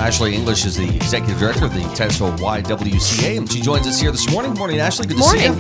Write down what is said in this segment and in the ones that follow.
Ashleigh English is the Executive Director of the Titusville YWCA, and she joins us here this morning. Morning, Ashleigh. Good to see you.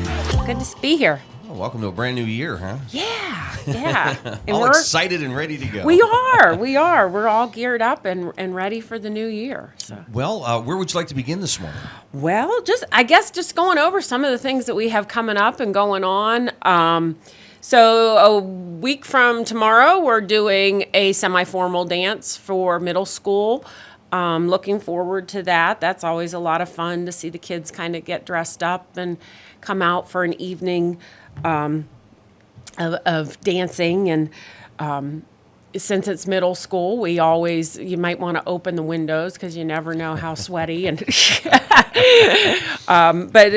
Good to be here. Oh, welcome to a brand new year, huh? Yeah. And all excited and ready to go. We are. We're all geared up and ready for the new year. So. Well, where would you like to begin this morning? Well, just going over some of the things that we have coming up and going on. So a week from tomorrow, we're doing a semi-formal dance for middle school. Looking forward to that. That's always a lot of fun to see the kids kind of get dressed up and come out for an evening of dancing. And since it's middle school, you might want to open the windows because you never know how sweaty. And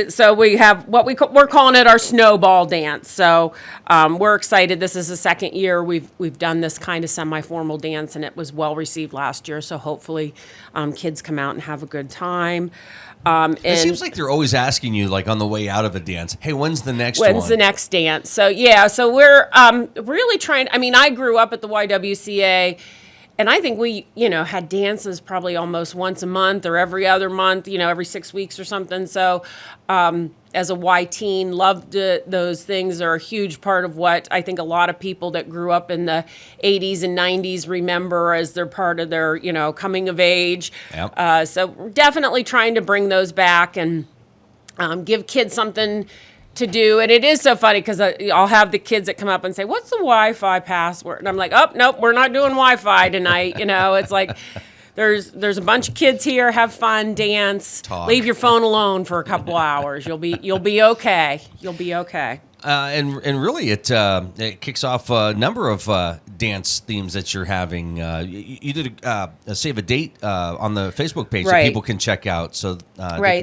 so we have we're calling it our snowball dance. So we're excited. This is the second year we've done this kind of semi-formal dance, and it was well received last year. So hopefully kids come out and have a good time. It seems like they're always asking you, like on the way out of a dance, hey, when's the next one? When's the next dance? So, so we're really trying. I mean, I grew up at the YWCA, and I think we, had dances probably almost once a month or every other month, every 6 weeks or something. So, as a Y teen, loved those things. Are a huge part of what I think a lot of people that grew up in the 80s and 90s remember as they're part of their, coming of age. Yep. So we're definitely trying to bring those back and give kids something to do. And it is so funny because I'll have the kids that come up and say, what's the Wi-Fi password? And I'm like, oh, nope, we're not doing Wi-Fi tonight. It's like... There's a bunch of kids here. Have fun, dance. Talk. Leave your phone alone for a couple hours. You'll be okay. You'll be okay. And really, it kicks off a number of dance themes that you're having. You did save a date on the Facebook page that people can check out. So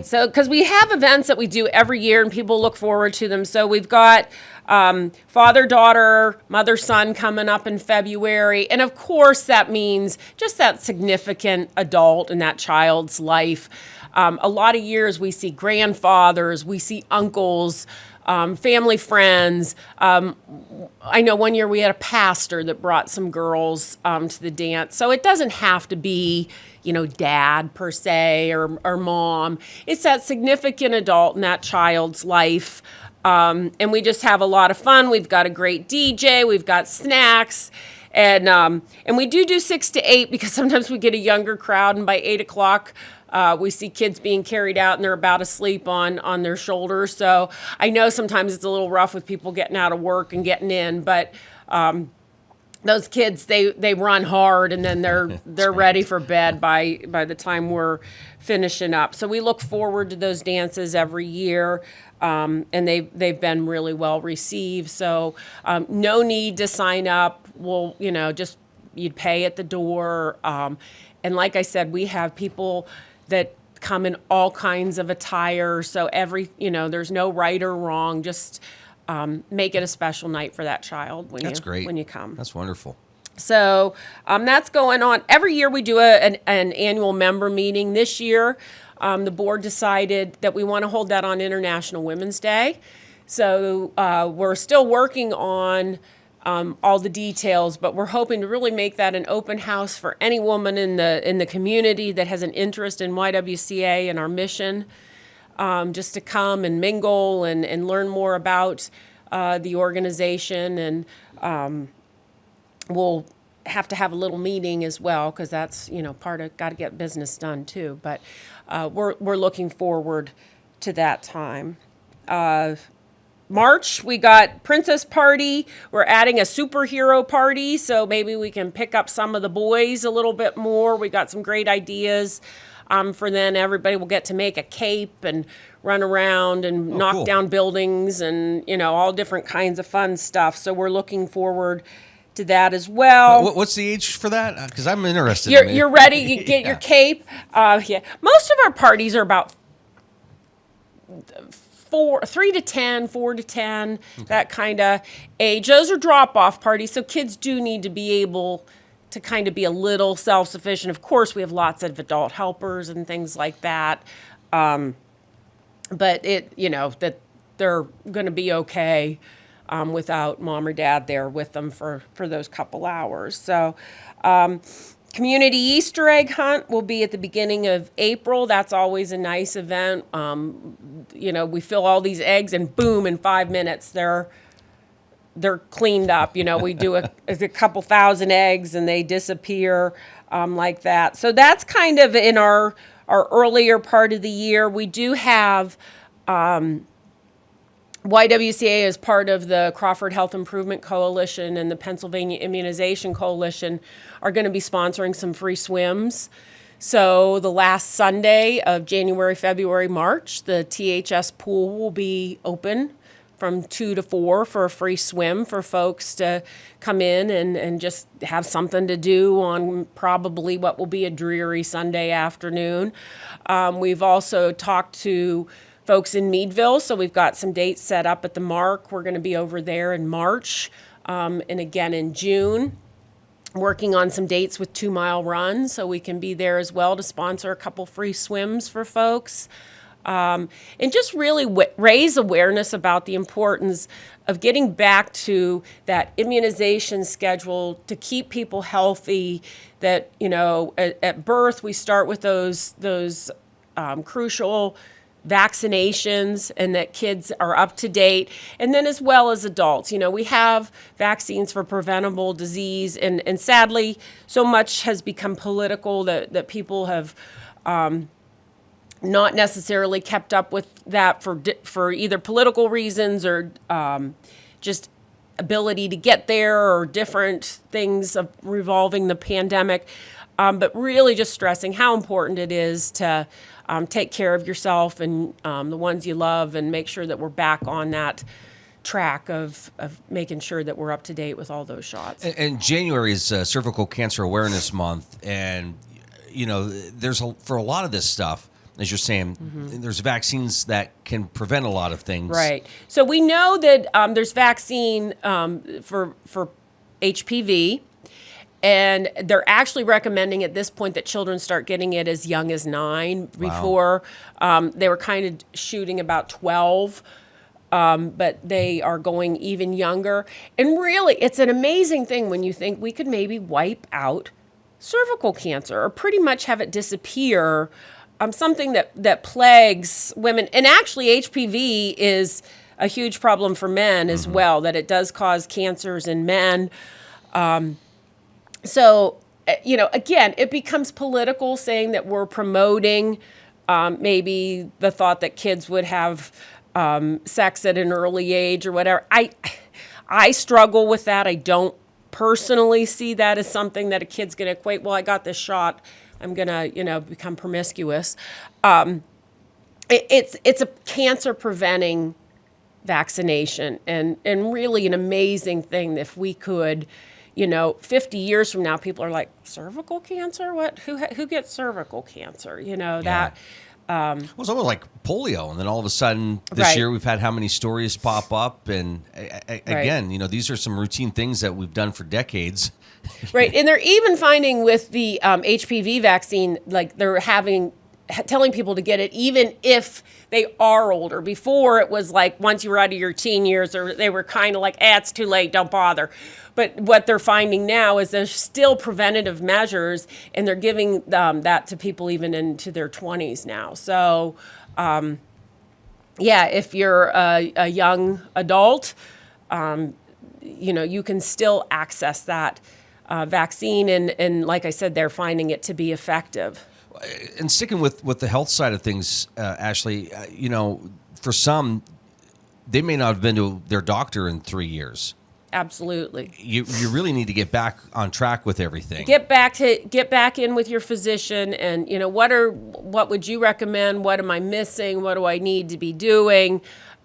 So because we have events that we do every year, and people look forward to them. So we've got father, daughter, mother, son coming up in February, and of course that means just that significant adult in that child's life. A lot of years we see grandfathers, we see uncles. Family friends. I know one year we had a pastor that brought some girls to the dance. So it doesn't have to be, dad per se or mom. It's that significant adult in that child's life. And we just have a lot of fun. We've got a great DJ. We've got snacks. And we do 6 to 8 because sometimes we get a younger crowd. And by 8 o'clock, we see kids being carried out and they're about asleep on their shoulders. So I know sometimes it's a little rough with people getting out of work and getting in, but those kids, they run hard and then they're ready for bed by the time we're finishing up. So we look forward to those dances every year. And they've been really well received. So no need to sign up. We'll, just you'd pay at the door. And like I said, we have people that come in all kinds of attire. So there's no right or wrong. Just make it a special night for that child great. When you come. That's wonderful. So that's going on. Every year we do an annual member meeting. This year, the board decided that we want to hold that on International Women's Day. So we're still working on all the details, but we're hoping to really make that an open house for any woman in the community that has an interest in YWCA and our mission, just to come and mingle and learn more about the organization. And we'll have to have a little meeting as well because that's part of got to get business done too. But we're looking forward to that time. March, we got Princess Party. We're adding a superhero party, so maybe we can pick up some of the boys a little bit more. We got some great ideas for then. Everybody will get to make a cape and run around and knock down buildings and, all different kinds of fun stuff. So we're looking forward to that as well. What's the age for that? Because I'm interested. You're ready. You get your cape. Most of our parties are about 3 to 10, 4 to 10, that kind of age. Those are drop-off parties, so kids do need to be able to kind of be a little self-sufficient. Of course, we have lots of adult helpers and things like that, but that they're going to be okay without mom or dad there with them for those couple hours. So kind Community Easter egg hunt will be at the beginning of April. That's always a nice event. We fill all these eggs and boom, in 5 minutes they're cleaned up. We do a couple thousand eggs and they disappear like that. So that's kind of in our earlier part of the year. We do have YWCA as part of the Crawford Health Improvement Coalition and the Pennsylvania Immunization Coalition are going to be sponsoring some free swims. So the last Sunday of January, February, March, the THS pool will be open from 2 to 4 for a free swim for folks to come in and just have something to do on probably what will be a dreary Sunday afternoon. We've also talked to folks in Meadville, so we've got some dates set up at the Mark. We're going to be over there in March and again in June, working on some dates with 2 Mile Run, so we can be there as well to sponsor a couple free swims for folks. And just really raise awareness about the importance of getting back to that immunization schedule to keep people healthy. That, at birth we start with those crucial vaccinations and that kids are up to date. And then as well as adults, we have vaccines for preventable disease. And sadly, so much has become political that people have not necessarily kept up with that for either political reasons or just ability to get there or different things of revolving the pandemic. But really just stressing how important it is to take care of yourself and the ones you love and make sure that we're back on that track of making sure that we're up to date with all those shots. And January is Cervical Cancer Awareness Month. And, there's for a lot of this stuff, as you're saying, there's vaccines that can prevent a lot of things. Right. So we know that there's vaccine for HPV. And they're actually recommending at this point that children start getting it as young as 9. Before, they were kind of shooting about 12, but they are going even younger. And really, it's an amazing thing when you think we could maybe wipe out cervical cancer or pretty much have it disappear, something that plagues women. And actually, HPV is a huge problem for men as well, that it does cause cancers in men. So, again, it becomes political, saying that we're promoting maybe the thought that kids would have sex at an early age or whatever. I struggle with that. I don't personally see that as something that a kid's going to equate, well, I got this shot, I'm going to, become promiscuous. It's a cancer-preventing vaccination and really an amazing thing if we could... 50 years from now, people are like, cervical cancer? What? Who gets cervical cancer? That. Well, it's almost like polio, and then all of a sudden this year we've had how many stories pop up, and again, these are some routine things that we've done for decades. Right, and they're even finding with the HPV vaccine, like they're telling people to get it even if they are older. Before it was like once you were out of your teen years, or they were kind of like, it's too late, don't bother. But what they're finding now is there's still preventative measures, and they're giving that to people even into their 20s now. So, if you're a young adult, you can still access that vaccine. And like I said, they're finding it to be effective. And sticking with the health side of things, Ashleigh, for some, they may not have been to their doctor in 3 years. Absolutely. You really need to get back on track with everything. Get back in with your physician, and what would you recommend? What am I missing? What do I need to be doing?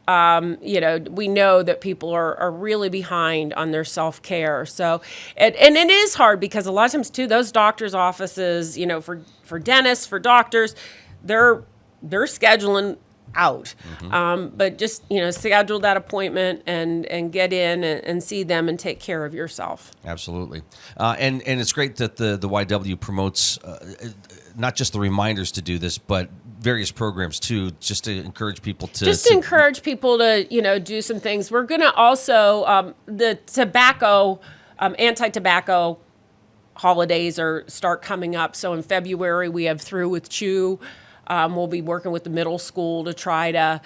We know that people are really behind on their self-care. So, and it is hard because a lot of times too, those doctors' offices, for dentists, for doctors, they're scheduling out. But just, schedule that appointment and get in and see them and take care of yourself. Absolutely. And it's great that the YW promotes not just the reminders to do this, but various programs too, just to encourage people to do some things. We're going to also the tobacco, anti-tobacco holidays start coming up. So in February, we have Through with Chew. We'll be working with the middle school to try to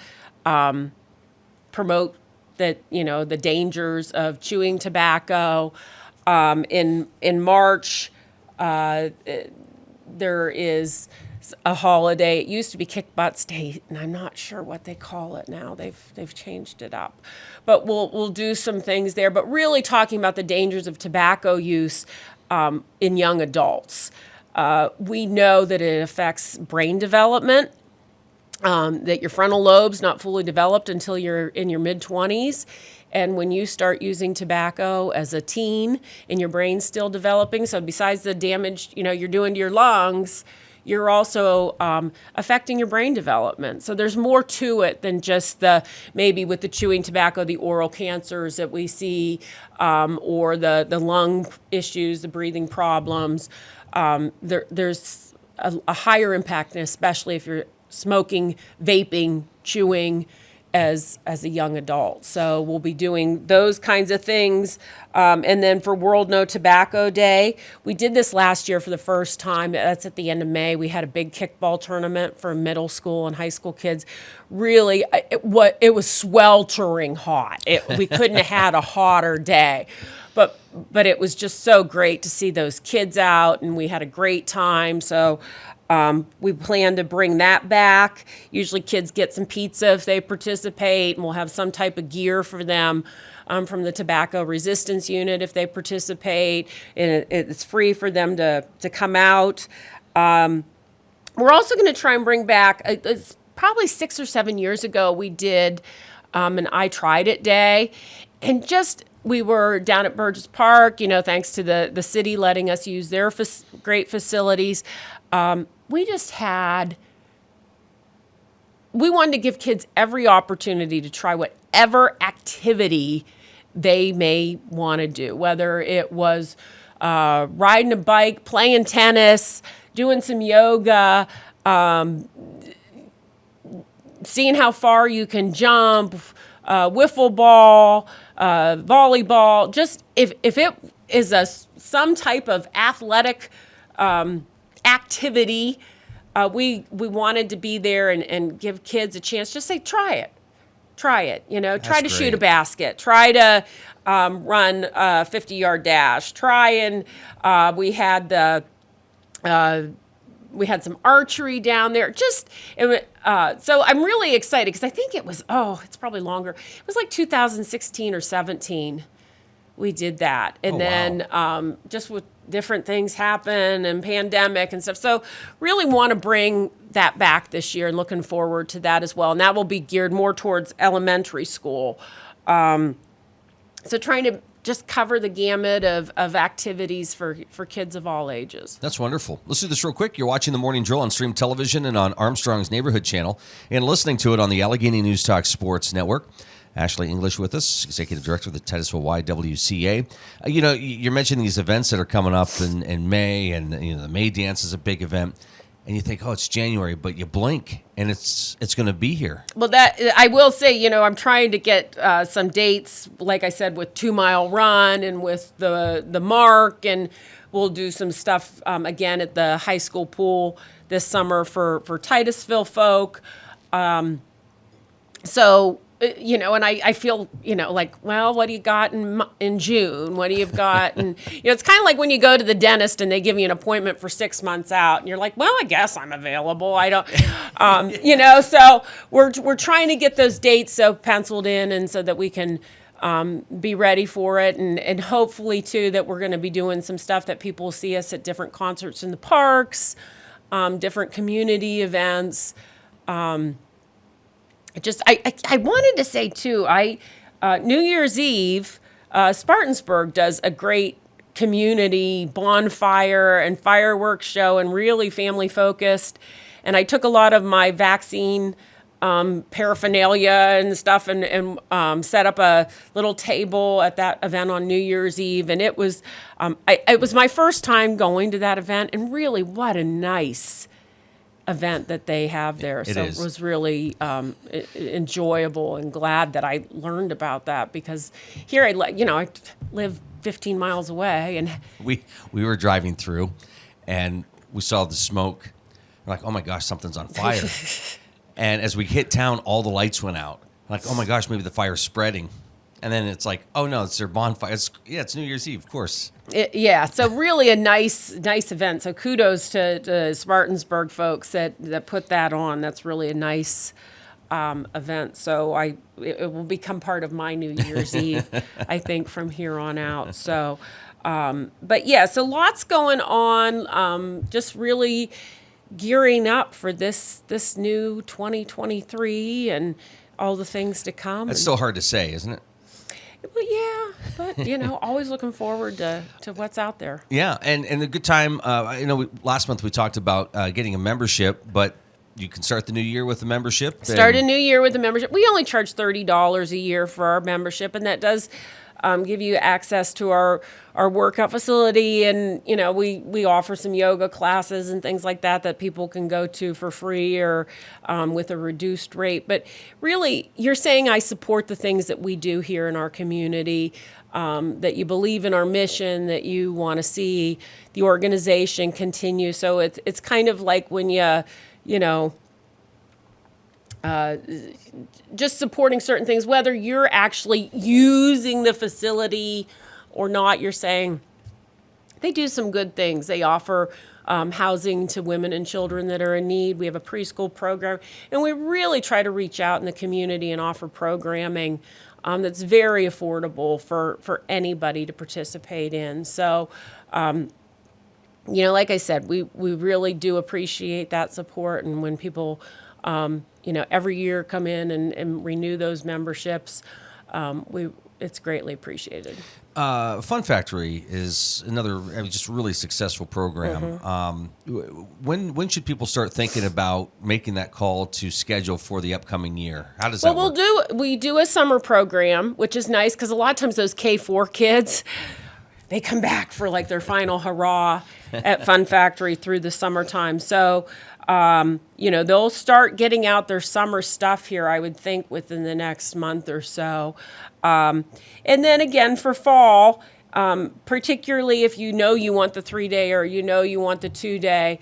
promote the dangers of chewing tobacco. In March, there is a holiday. It used to be Kick Butt Day, and I'm not sure what they call it now. They've changed it up, but we'll do some things there. But really talking about the dangers of tobacco use in young adults. We know that it affects brain development. That your frontal lobe's not fully developed until you're in your mid-20s. And when you start using tobacco as a teen and your brain's still developing, so besides the damage you're doing to your lungs, you're also affecting your brain development. So there's more to it than just maybe with the chewing tobacco, the oral cancers that we see, or the lung issues, the breathing problems. There's a higher impact, and especially if you're smoking, vaping, chewing as a young adult. So we'll be doing those kinds of things. And then for World No Tobacco Day, we did this last year for the first time. That's at the end of May. We had a big kickball tournament for middle school and high school kids. Really, it was sweltering hot. We couldn't have had a hotter day. But it was just so great to see those kids out, and we had a great time. So we plan to bring that back. Usually kids get some pizza if they participate, and we'll have some type of gear for them from the tobacco resistance unit if they participate, and it's free for them to come out. We're also going to try and bring back, it's probably 6 or 7 years ago, we did an I Tried It Day, and we were down at Burgess Park, thanks to the city letting us use their great facilities. We wanted to give kids every opportunity to try whatever activity they may want to do, whether it was riding a bike, playing tennis, doing some yoga, seeing how far you can jump, wiffle ball, volleyball. Just if it is some type of athletic activity, we wanted to be there and give kids a chance. Just say, try it, try to shoot a basket, try to run a 50-yard dash, try and we had some archery down there. So I'm really excited because I think it's probably longer. It was like 2016 or 17 we did that. And then just with different things happen and pandemic and stuff. So really want to bring that back this year and looking forward to that as well. And that will be geared more towards elementary school. So trying to just cover the gamut of activities for kids of all ages. That's wonderful. Let's do this real quick. You're watching the Morning Drill on Stream Television and on Armstrong's Neighborhood Channel, and listening to it on the Allegheny News Talk Sports Network. Ashleigh English with us, Executive Director of the Titusville YWCA. You're mentioning these events that are coming up in May, and the May Dance is a big event. And you think, it's January, but you blink, and it's going to be here. Well, that I will say, I'm trying to get some dates, like I said, with 2 Mile Run and with the Mark, and we'll do some stuff again at the high school pool this summer for Titusville folk. And I feel, like, well, what do you got in June? What do you got? And, it's kind of like when you go to the dentist and they give you an appointment for 6 months out and you're like, well, I guess I'm available. I don't, so we're trying to get those dates penciled in and so that we can be ready for it. And hopefully, too, that we're going to be doing some stuff that people will see us at different concerts in the parks, different community events. I wanted to say, too, New Year's Eve, Spartansburg does a great community bonfire and fireworks show and really family focused. And I took a lot of my vaccine paraphernalia and stuff and set up a little table at that event on New Year's Eve. And it was my first time going to that event. And really, what a nice event that they have there. So it was really enjoyable, and glad that I learned about that, because here I live 15 miles away, and we were driving through and we saw the smoke. We're like, oh my gosh, something's on fire. And as we hit town, all the lights went out. Like, oh my gosh, maybe the fire's spreading. And then it's like, oh no, it's their bonfire. It's New Year's Eve, of course. So really a nice event. So kudos to Spartansburg folks that put that on. That's really a nice event. So it will become part of my New Year's Eve, I think, from here on out. So, so lots going on. Just really gearing up for this new 2023 and all the things to come. It's still hard to say, isn't it? Well, yeah, but always looking forward to what's out there. Yeah, and a good time. Last month we talked about getting a membership, but you can start the new year with a membership. Start a new year with a membership. We only charge $30 a year for our membership, and that does give you access to our workout facility, and we offer some yoga classes and things like that people can go to for free or with a reduced rate. But really, you're saying I support the things that we do here in our community, that you believe in our mission, that you want to see the organization continue. So it's kind of like when just supporting certain things, whether you're actually using the facility or not. You're saying they do some good things. They offer housing to women and children that are in need. We have a preschool program, and we really try to reach out in the community and offer programming that's very affordable for anybody to participate in. So, like I said, we really do appreciate that support, and when people every year come in and renew those memberships, it's greatly appreciated. Fun Factory is another just really successful program. Mm-hmm. When should people start thinking about making that call to schedule for the upcoming year? How does that work? We do a summer program, which is nice because a lot of times those K-4 kids, they come back for like their final hurrah at Fun Factory through the summertime. So they'll start getting out their summer stuff here, I would think, within the next month or so. And then again for fall, particularly if you want the 3-day or you want the 2-day,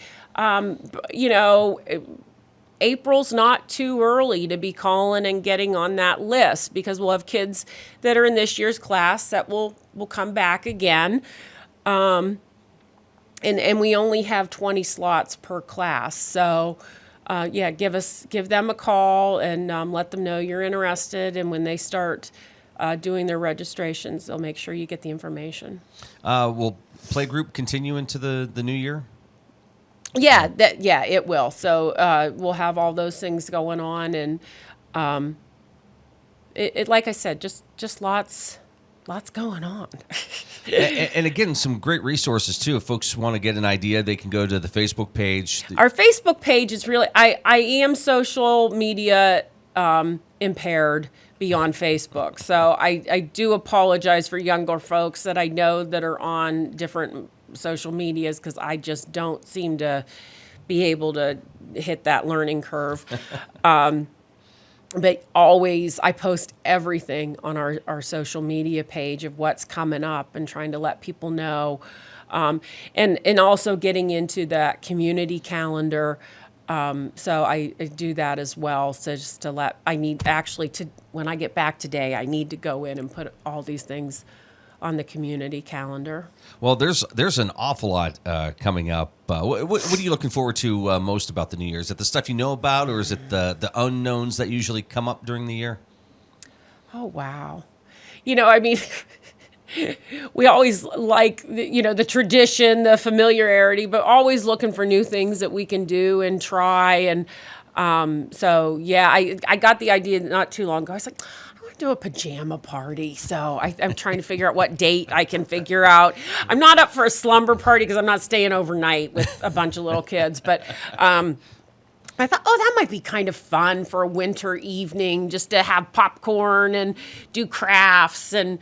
April's not too early to be calling and getting on that list, because we'll have kids that are in this year's class that will come back again. And we only have 20 slots per class. So, give them a call and let them know you're interested. And when they start doing their registrations, they'll make sure you get the information. Will playgroup continue into the new year? Yeah, it will. So we'll have all those things going on, and it like I said, just lots going on. and again, some great resources too. If folks want to get an idea, they can go to the Facebook page. Our Facebook page is really, I am social media impaired beyond Facebook. So I do apologize for younger folks that I know that are on different social medias, because I just don't seem to be able to hit that learning curve. But always, I post everything on our social media page of what's coming up and trying to let people know. And also getting into that community calendar. So I do that as well. So just to when I get back today, I need to go in and put all these things on the community calendar. Well, there's an awful lot coming up. What are you looking forward to most about the new year? Is it the stuff you know about, or is it the unknowns that usually come up during the year? Oh, wow. We always like, the tradition, the familiarity, but always looking for new things that we can do and try. And I got the idea not too long ago. I was like, do a pajama party. So I'm trying to figure out what date I can figure out. I'm not up for a slumber party because I'm not staying overnight with a bunch of little kids. But I thought, that might be kind of fun for a winter evening, just to have popcorn and do crafts and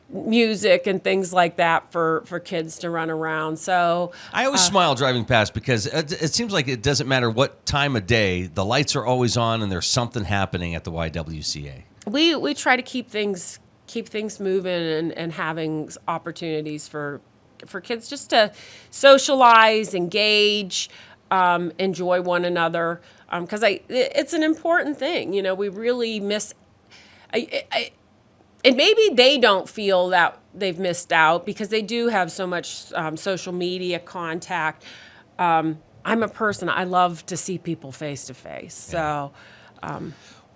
music and things like that for kids to run around. So I always smile driving past because it seems like it doesn't matter what time of day, the lights are always on and there's something happening at the YWCA. We try to keep things moving and having opportunities for kids just to socialize, engage, enjoy one another. Because it's an important thing. We really miss. And maybe they don't feel that they've missed out because they do have so much social media contact. I'm a person, I love to see people face to face. So,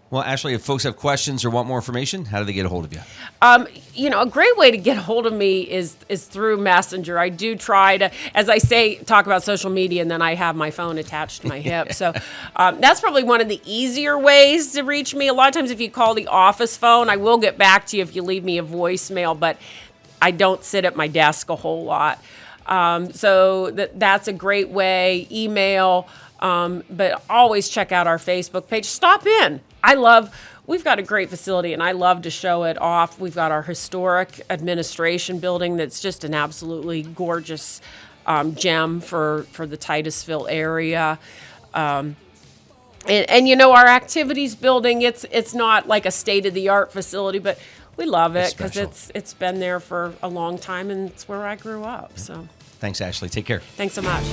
well, Ashleigh, if folks have questions or want more information, how do they get a hold of you? A great way to get a hold of me is through Messenger. I do try to, as I say, talk about social media, and then I have my phone attached to my hip. So that's probably one of the easier ways to reach me. A lot of times if you call the office phone, I will get back to you if you leave me a voicemail, but I don't sit at my desk a whole lot. So that's a great way. Email, but always check out our Facebook page. Stop in. We've got a great facility, and I love to show it off. We've got our historic administration building that's just an absolutely gorgeous gem for the Titusville area. And our activities building, it's not like a state-of-the-art facility, but we love it because it's been there for a long time, and it's where I grew up. So thanks, Ashleigh. Take care. Thanks so much.